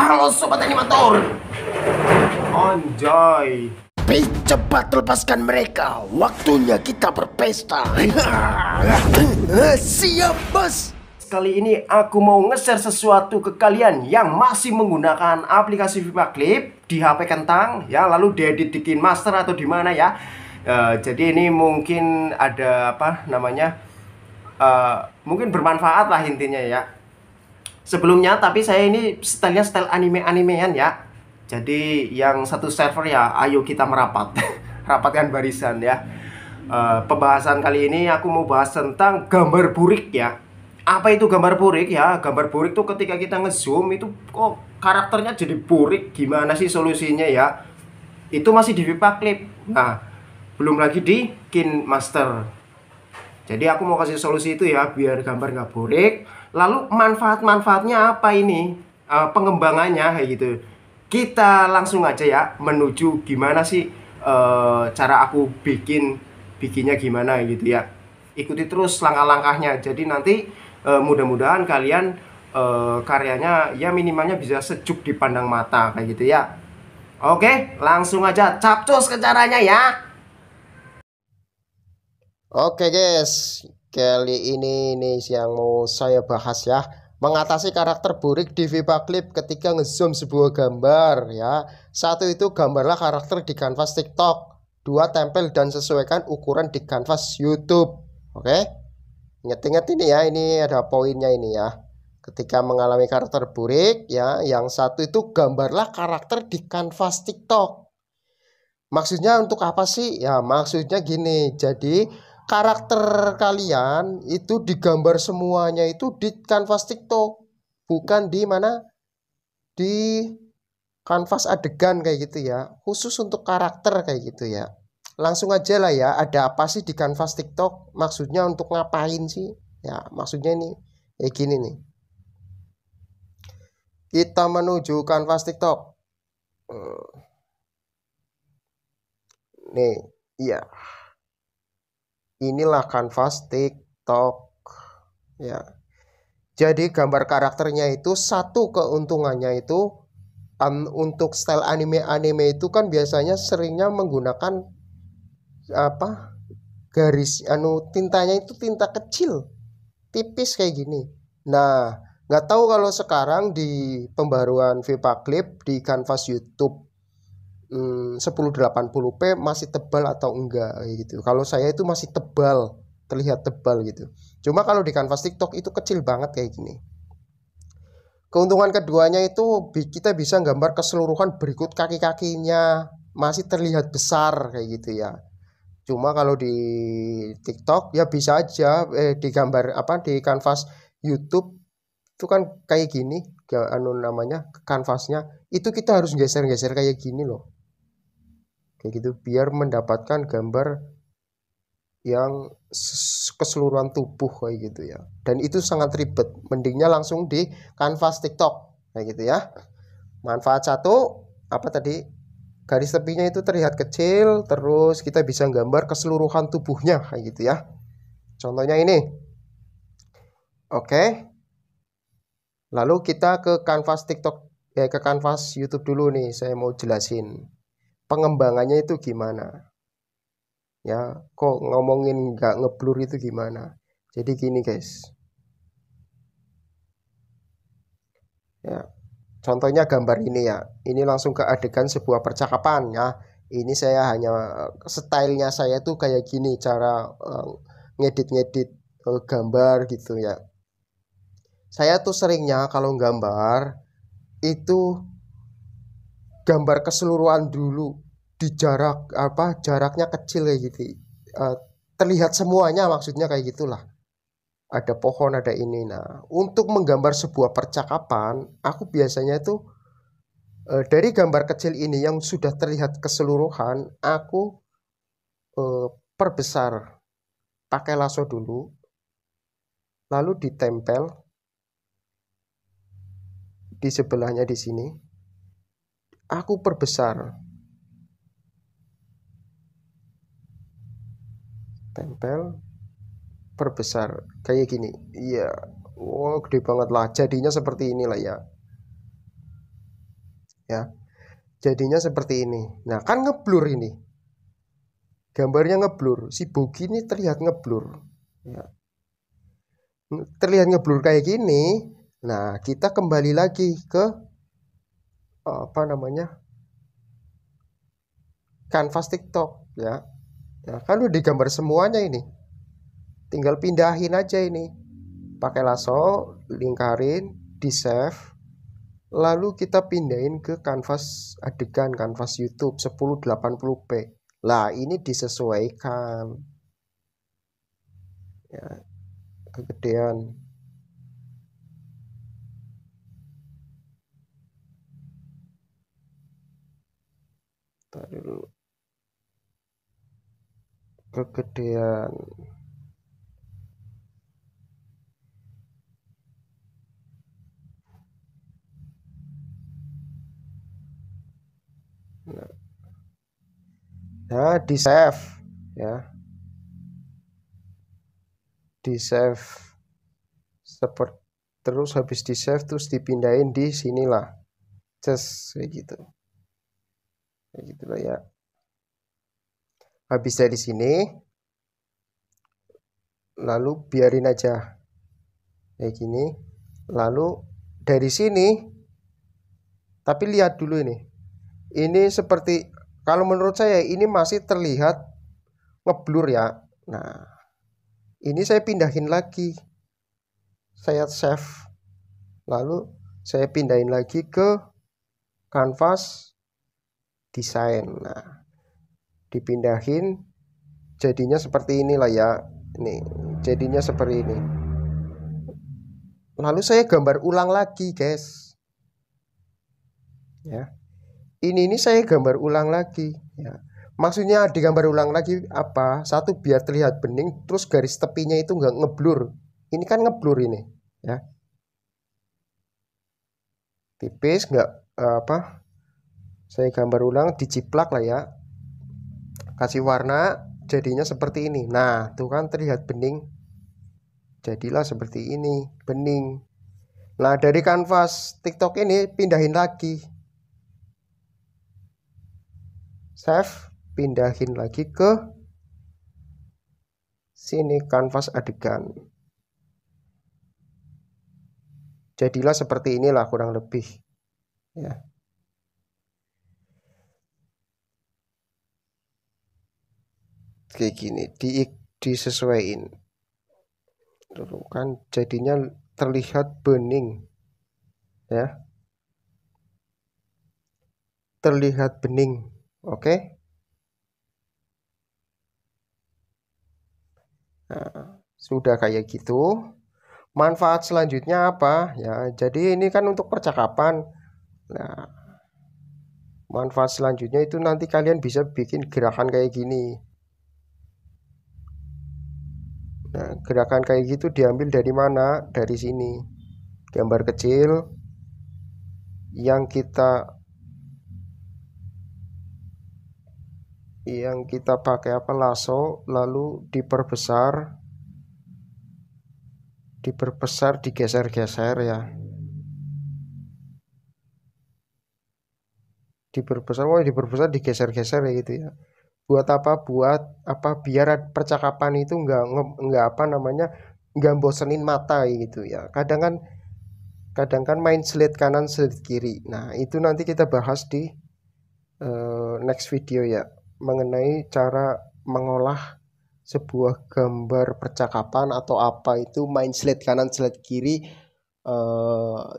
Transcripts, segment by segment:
Halo sobat animator. Anjay. Cepat lepaskan mereka. Waktunya kita berpesta. Siap bos. Kali ini aku mau nge-share sesuatu ke kalian yang masih menggunakan aplikasi VipaClip di HP kentang ya, lalu diedit di KineMaster atau di mana ya. Jadi ini mungkin ada apa namanya, mungkin bermanfaat lah intinya ya. Sebelumnya tapi saya ini stylenya style anime-animean ya. Jadi yang satu server ya, ayo kita merapat. Rapatkan barisan ya. Pembahasan kali ini aku mau bahas tentang gambar burik ya. Apa itu gambar burik ya? Gambar burik tuh ketika kita ngezoom itu kok karakternya jadi burik. Gimana sih solusinya ya? Itu masih di VipaClip. Nah, belum lagi di KineMaster. Jadi aku mau kasih solusi itu ya, biar gambar nggak burik. Lalu manfaat-manfaatnya apa ini? Pengembangannya kayak gitu. Kita langsung aja ya menuju gimana sih cara aku bikinnya gimana gitu ya. Ikuti terus langkah-langkahnya. Jadi nanti mudah-mudahan kalian karyanya ya minimalnya bisa sejuk dipandang mata kayak gitu ya. Oke, langsung aja capcus ke caranya ya. Oke guys, kali ini yang mau saya bahas ya, mengatasi karakter burik di VipaClip ketika ngezoom sebuah gambar ya. Satu itu gambarlah karakter di kanvas TikTok. Dua, tempel dan sesuaikan ukuran di kanvas YouTube. Oke, ingat-ingat ini ya, ini ada poinnya ini ya. Ketika mengalami karakter burik ya, yang satu itu gambarlah karakter di kanvas TikTok. Maksudnya untuk apa sih? Ya maksudnya gini, jadi karakter kalian itu digambar semuanya itu di kanvas TikTok, bukan di mana, di kanvas adegan kayak gitu ya, khusus untuk karakter kayak gitu ya. Langsung aja lah ya, ada apa sih di kanvas TikTok? Maksudnya untuk ngapain sih? Ya maksudnya ini kayak gini nih. Kita menuju kanvas TikTok. Nih, iya. Inilah kanvas TikTok ya. Jadi gambar karakternya itu satu keuntungannya itu untuk style anime itu kan biasanya seringnya menggunakan apa, garis tintanya itu tinta kecil tipis kayak gini. Nah, nggak tahu kalau sekarang di pembaruan VipaClip di kanvas YouTube 1080p masih tebal atau enggak gitu. Kalau saya itu masih tebal, terlihat tebal gitu. Cuma kalau di kanvas TikTok itu kecil banget kayak gini. Keuntungan keduanya itu kita bisa gambar keseluruhan berikut kaki-kakinya, masih terlihat besar kayak gitu ya. Cuma kalau di TikTok ya bisa aja digambar apa di kanvas YouTube itu kan kayak gini, namanya kanvasnya itu kita harus geser-geser kayak gini loh. Kayak gitu biar mendapatkan gambar yang keseluruhan tubuh kayak gitu ya. Dan itu sangat ribet, mendingnya langsung di kanvas TikTok kayak gitu ya. Manfaat satu apa tadi, garis tepinya itu terlihat kecil, terus kita bisa gambar keseluruhan tubuhnya kayak gitu ya. Contohnya ini. Oke, lalu kita ke kanvas TikTok ke kanvas YouTube dulu nih. Saya mau jelasin pengembangannya itu gimana ya. Kok ngomongin nggak ngeblur itu gimana? Jadi gini guys ya, contohnya gambar ini ya, ini langsung ke adegan sebuah percakapan ya. Ini saya hanya stylenya saya tuh kayak gini, cara ngedit-ngedit gambar gitu ya. Saya tuh seringnya kalau gambar itu gambar keseluruhan dulu di jaraknya kecil kayak gitu. Terlihat semuanya, maksudnya kayak gitulah. Ada pohon, ada ini. Nah, untuk menggambar sebuah percakapan, aku biasanya itu dari gambar kecil ini yang sudah terlihat keseluruhan, aku perbesar pakai lasso dulu, lalu ditempel di sebelahnya di sini. Aku perbesar, tempel, perbesar kayak gini. Iya, wow, gede banget lah. Jadinya seperti inilah ya. ya. Jadinya seperti ini. Nah, kan ngeblur ini. Gambarnya ngeblur. Si Bogi ini terlihat ngeblur. Ya. Terlihat ngeblur kayak gini. Nah, kita kembali lagi ke apa namanya? Kanvas TikTok ya. Ya, kan udah digambar semuanya ini. Tinggal pindahin aja ini. Pakai lasso, lingkarin, di save. Lalu kita pindahin ke kanvas adegan, kanvas YouTube 1080p. Lah, ini disesuaikan. Ya, kegedean. Tadi dulu. Kegedean. Nah, di save ya. Di save seperti terus habis di save terus dipindahin di sinilah. Kayak gitu. Kayak gitulah ya. Habis dari sini lalu biarin aja kayak gini. Lalu dari sini tapi lihat dulu ini. Ini seperti kalau menurut saya ini masih terlihat ngeblur ya. Nah, ini saya pindahin lagi. Saya save. Lalu saya pindahin lagi ke kanvas desain. Nah, dipindahin jadinya seperti inilah ya. Ini jadinya seperti ini. Lalu saya gambar ulang lagi, guys. Ya. Ini saya gambar ulang lagi ya. Maksudnya digambar ulang lagi apa? Satu, biar terlihat bening, terus garis tepinya itu nggak ngeblur. Ini kan ngeblur ini ya. Tipis nggak apa? Saya gambar ulang, diciplak lah ya. Kasih warna jadinya seperti ini. Nah, tuh kan terlihat bening. Jadilah seperti ini, bening. Nah, dari kanvas TikTok ini pindahin lagi. Save, pindahin lagi ke sini kanvas adegan. Jadilah seperti inilah kurang lebih ya. Kayak gini disesuaiin. Dulu kan jadinya terlihat bening ya. Terlihat bening. Oke. Nah, sudah kayak gitu. Manfaat selanjutnya apa ya? Jadi ini kan untuk percakapan. Nah, manfaat selanjutnya itu nanti kalian bisa bikin gerakan kayak gini. Nah, gerakan kayak gitu diambil dari mana? Dari sini. Gambar kecil yang kita pakai apa? Lasso, lalu diperbesar, digeser-geser ya. Diperbesar, digeser-geser ya gitu ya. Buat apa? Biar percakapan itu nggak apa namanya, nggak bosenin mata gitu ya. Kadang kan main slide kanan slide kiri. Nah, itu nanti kita bahas di next video ya, mengenai cara mengolah sebuah gambar percakapan atau apa itu main slide kanan slide kiri,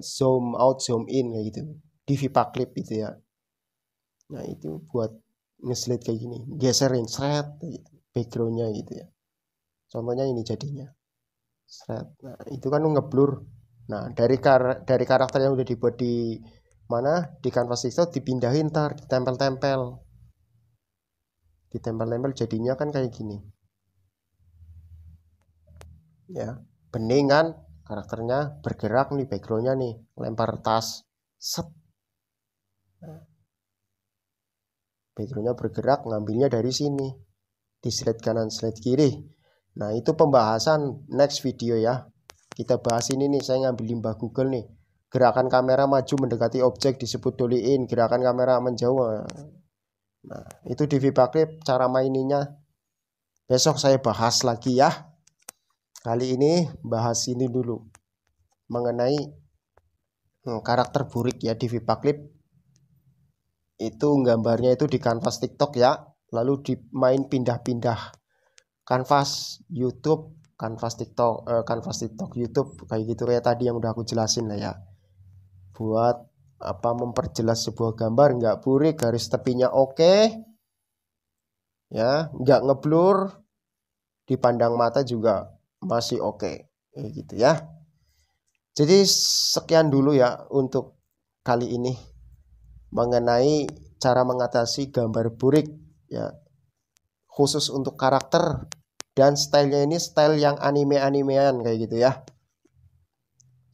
zoom out zoom in kayak gitu di VIPA Clip itu ya. Nah, itu buat nge-slide kayak gini, geserin shred gitu, backgroundnya gitu ya. Contohnya ini jadinya shred. Nah, itu kan ngeblur. Nah, dari karakter yang udah dibuat di mana di kanvas itu dipindahin, ntar ditempel-tempel jadinya kan kayak gini ya. Bening kan, karakternya bergerak nih, backgroundnya nih lempar tas set. Nah, backgroundnya bergerak, ngambilnya dari sini di slide kanan slide kiri. Nah, itu pembahasan next video ya. Kita bahas ini nih, saya ngambil limbah Google nih. Gerakan kamera maju mendekati objek disebut dolly in, gerakan kamera menjauh. Nah, itu di VIPA Clip cara maininya. Besok saya bahas lagi ya. Kali ini bahas ini dulu mengenai karakter burik ya di VIPA Clip. Itu gambarnya itu di kanvas TikTok ya, lalu dimain pindah-pindah kanvas YouTube, kanvas TikTok, YouTube kayak gitu kayak tadi yang udah aku jelasin lah ya. Buat apa memperjelas sebuah gambar nggak burik, garis tepinya oke ya, nggak ngeblur, dipandang mata juga masih oke gitu ya. Jadi sekian dulu ya untuk kali ini mengenai cara mengatasi gambar burik ya, khusus untuk karakter, dan stylenya ini style yang anime-animean kayak gitu ya.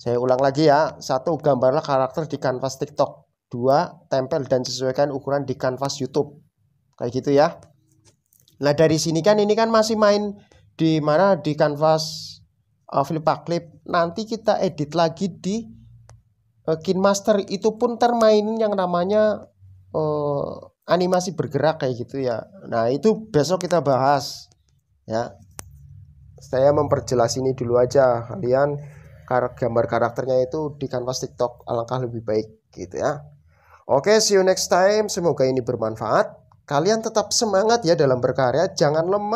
Saya ulang lagi ya. 1. Gambarlah karakter di kanvas TikTok. 2. Tempel dan sesuaikan ukuran di kanvas YouTube. Kayak gitu ya. Nah, dari sini kan ini kan masih main di mana di kanvas VIPA Clip. Nanti kita edit lagi di KineMaster, itu pun termainin yang namanya animasi bergerak kayak gitu ya. Nah, itu besok kita bahas ya. Saya memperjelas ini dulu aja. Kalian gambar karakternya itu di kanvas TikTok alangkah lebih baik gitu ya. Oke, see you next time. Semoga ini bermanfaat. Kalian tetap semangat ya dalam berkarya, jangan lemah.